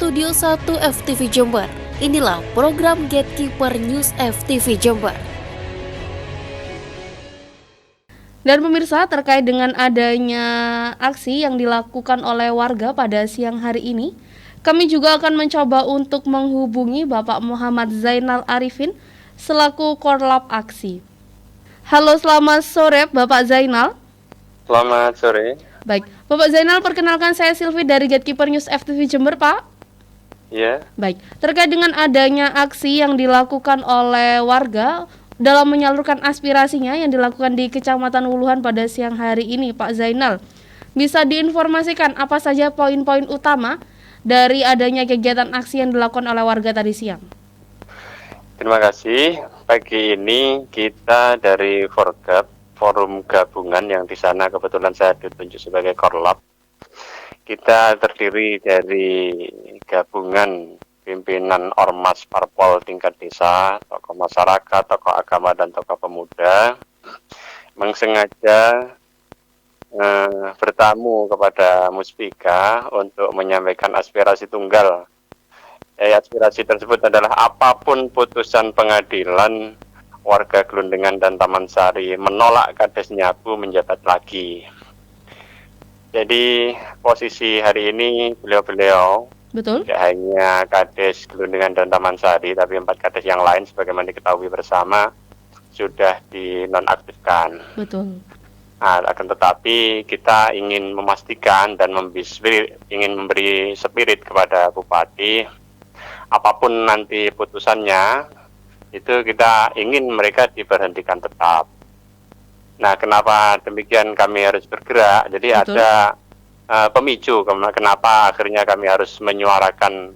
Studio 1 FTV Jember. Inilah program Gatekeeper News FTV Jember. Dan pemirsa, terkait dengan adanya aksi yang dilakukan oleh warga pada siang hari ini, kami juga akan mencoba untuk menghubungi Bapak Muhammad Zainal Arifin selaku Korlap Aksi. Halo, selamat sore Bapak Zainal. Selamat sore. Baik, Bapak Zainal, perkenalkan saya Silvi dari Gatekeeper News FTV Jember, Pak. Iya. Baik, terkait dengan adanya aksi yang dilakukan oleh warga dalam menyalurkan aspirasinya yang dilakukan di Kecamatan Wuluhan pada siang hari ini, Pak Zainal, bisa diinformasikan apa saja poin-poin utama dari adanya kegiatan aksi yang dilakukan oleh warga tadi siang? Terima kasih. Pagi ini kita dari Forgap, forum gabungan yang di sana kebetulan saya ditunjuk sebagai Korlap. Kita terdiri dari gabungan pimpinan ormas parpol tingkat desa, tokoh masyarakat, tokoh agama, dan tokoh pemuda, sengaja bertamu kepada Muspika untuk menyampaikan aspirasi tunggal. Aspirasi tersebut adalah apapun putusan pengadilan, warga Glundengan dan Taman Sari menolak Kades Nyabu menjabat lagi. Jadi posisi hari ini beliau-beliau Betul. tidak hanya Kades Glundengan dan Taman Sari, tapi 4 Kades yang lain sebagaimana diketahui bersama sudah dinonaktifkan. Betul. Nah, akan tetapi kita ingin memastikan dan ingin memberi spirit kepada Bupati, apapun nanti putusannya, itu kita ingin mereka diberhentikan tetap. Nah, kenapa demikian kami harus bergerak? Jadi Betul. ada pemicu kenapa akhirnya kami harus menyuarakan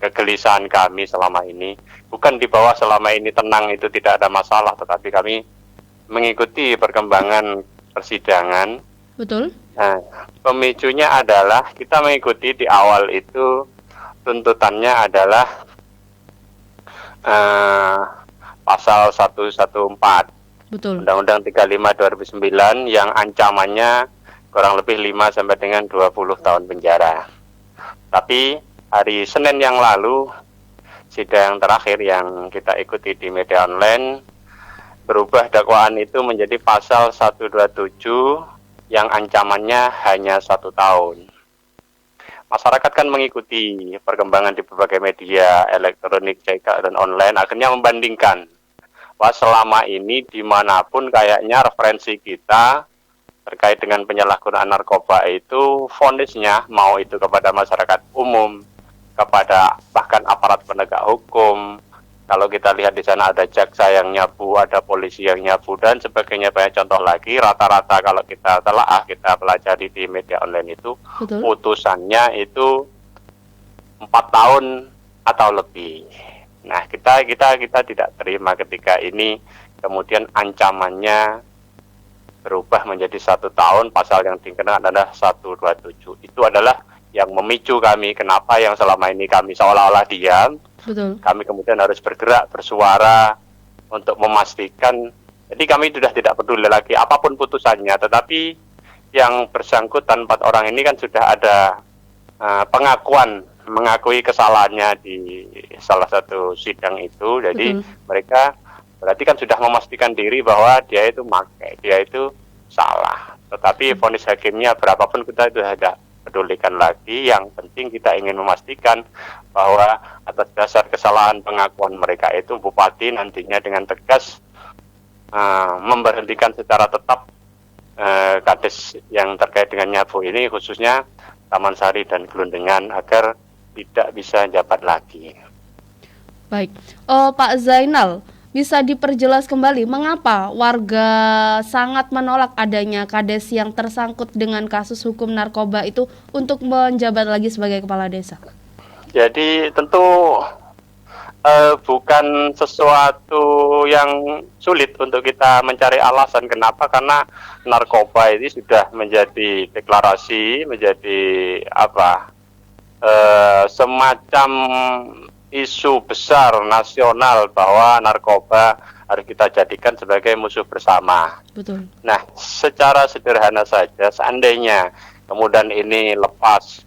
kegelisahan kami selama ini. Bukan di bawah selama ini tenang itu tidak ada masalah, tetapi kami mengikuti perkembangan persidangan. Betul. Nah, pemicunya adalah kita mengikuti di awal itu tuntutannya adalah pasal 114 Betul. Undang-Undang 35 2009 yang ancamannya kurang lebih 5 sampai dengan 20 tahun penjara. Tapi hari Senin yang lalu, sidang terakhir yang kita ikuti di media online, berubah dakwaan itu menjadi pasal 127 yang ancamannya hanya 1 tahun. Masyarakat kan mengikuti perkembangan di berbagai media elektronik, cetak, dan online, akhirnya membandingkan bahwa selama ini dimanapun kayaknya referensi kita terkait dengan penyalahgunaan narkoba itu vonisnya, mau itu kepada masyarakat umum, kepada bahkan aparat penegak hukum. Kalau kita lihat di sana ada jaksa yang nyabu, ada polisi yang nyabu, dan sebagainya, banyak contoh lagi. Rata-rata kalau kita kita pelajari di media online itu, Betul. putusannya itu 4 tahun atau lebih. Nah, kita tidak terima ketika ini kemudian ancamannya berubah menjadi 1 tahun, pasal yang dikenakan adalah 127. Itu adalah yang memicu kami, kenapa yang selama ini kami seolah-olah diam. Betul. Kami kemudian harus bergerak, bersuara untuk memastikan. Jadi kami sudah tidak peduli lagi apapun putusannya, tetapi yang bersangkutan 4 orang ini kan sudah ada pengakuan, mengakui kesalahannya di salah satu sidang itu. Jadi mereka berarti kan sudah memastikan diri bahwa dia itu salah. Tetapi vonis hakimnya berapapun kita itu tidak pedulikan lagi. Yang penting kita ingin memastikan bahwa atas dasar kesalahan pengakuan mereka itu, Bupati nantinya dengan tegas memberhentikan secara tetap Kades yang terkait dengan nyabu ini, khususnya Taman Sari dan Glundengan, agar tidak bisa jabat lagi. Baik, Pak Zainal, bisa diperjelas kembali mengapa warga sangat menolak adanya Kades yang tersangkut dengan kasus hukum narkoba itu untuk menjabat lagi sebagai kepala desa? Jadi tentu bukan sesuatu yang sulit untuk kita mencari alasan. Kenapa? Karena narkoba ini sudah menjadi deklarasi, menjadi semacam isu besar nasional bahwa narkoba harus kita jadikan sebagai musuh bersama. Betul. Nah, secara sederhana saja, seandainya kemudian ini lepas,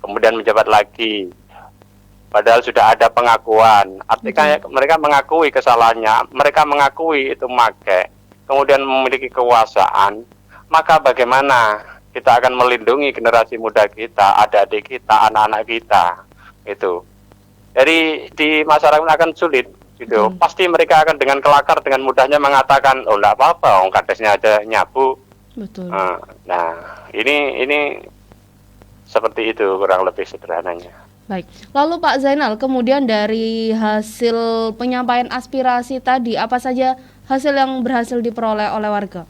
kemudian menjabat lagi, Padahal sudah ada pengakuan. Artinya mereka mengakui kesalahannya, mereka mengakui itu make, kemudian memiliki kekuasaan. Maka bagaimana kita akan melindungi generasi muda kita, adik-adik kita, anak-anak kita, itu. Jadi di masyarakat akan sulit, gitu. Pasti mereka akan dengan kelakar, dengan mudahnya mengatakan, oh enggak apa-apa, kadesnya ada nyabu. Betul. Nah, ini seperti itu kurang lebih sederhananya. Baik, lalu Pak Zainal, kemudian dari hasil penyampaian aspirasi tadi, apa saja hasil yang berhasil diperoleh oleh warga?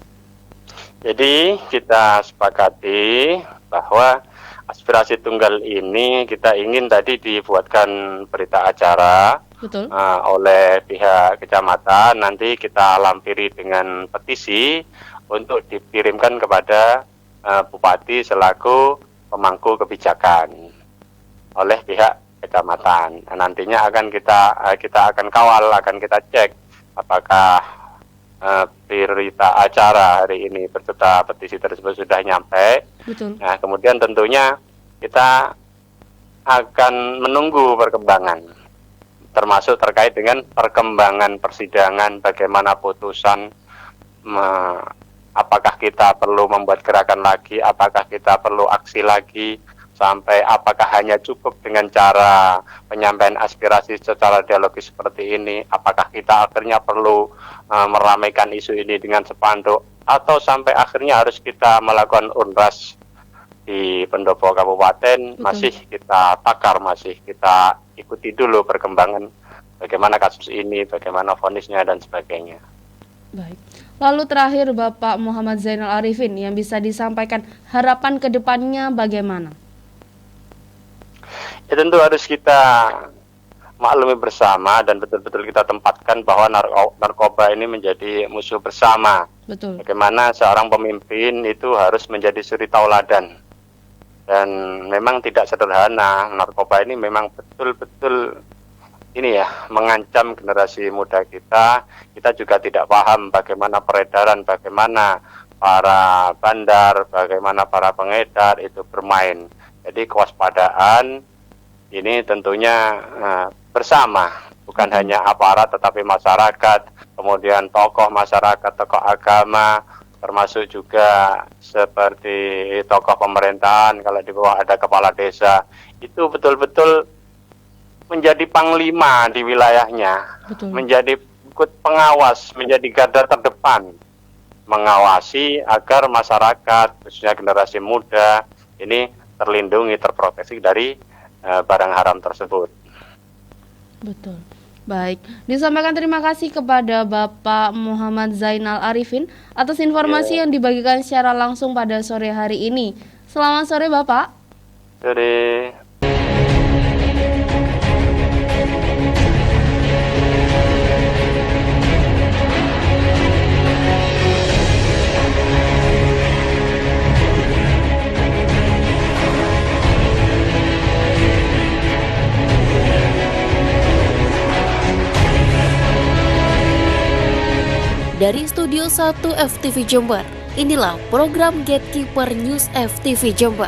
Jadi kita sepakati bahwa aspirasi tunggal ini kita ingin tadi dibuatkan berita acara. Betul. Oleh pihak kecamatan, nanti kita lampiri dengan petisi untuk dikirimkan kepada Bupati selaku pemangku kebijakan oleh pihak kecamatan. Nantinya akan kita akan kawal, akan kita cek apakah berita acara hari ini berserta petisi tersebut sudah nyampe. Betul. Nah, kemudian tentunya kita akan menunggu perkembangan, termasuk terkait dengan perkembangan persidangan, bagaimana putusan, apakah kita perlu membuat gerakan lagi, apakah kita perlu aksi lagi, sampai apakah hanya cukup dengan cara penyampaian aspirasi secara dialogis seperti ini, apakah kita akhirnya perlu meramaikan isu ini dengan spanduk, atau sampai akhirnya harus kita melakukan unras di pendopo kabupaten. Masih kita takar, masih kita ikuti dulu perkembangan bagaimana kasus ini, bagaimana vonisnya dan sebagainya. Baik. Lalu terakhir Bapak Muhammad Zainal Arifin, yang bisa disampaikan harapan ke depannya bagaimana? Ya tentu harus kita maklumi bersama dan betul-betul kita tempatkan bahwa narkoba ini menjadi musuh bersama. Betul. Bagaimana seorang pemimpin itu harus menjadi suri tauladan. Dan memang tidak sederhana, narkoba ini memang betul-betul ini ya, mengancam generasi muda kita. Kita juga tidak paham bagaimana peredaran, bagaimana para bandar, bagaimana para pengedar itu bermain. Jadi kewaspadaan ini tentunya bersama, bukan hanya aparat tetapi masyarakat, kemudian tokoh masyarakat, tokoh agama, termasuk juga seperti tokoh pemerintahan, kalau di bawah ada kepala desa, itu betul-betul menjadi panglima di wilayahnya. Betul. Menjadi ikut pengawas, menjadi garda terdepan, mengawasi agar masyarakat, khususnya generasi muda, ini terlindungi, terproteksi dari barang haram tersebut. Betul. Baik, disampaikan terima kasih kepada Bapak Muhammad Zainal Arifin atas informasi yang dibagikan secara langsung pada sore hari ini. Selamat sore Bapak. Sore. Dari Studio 1 FTV Jember, inilah program Gatekeeper News FTV Jember.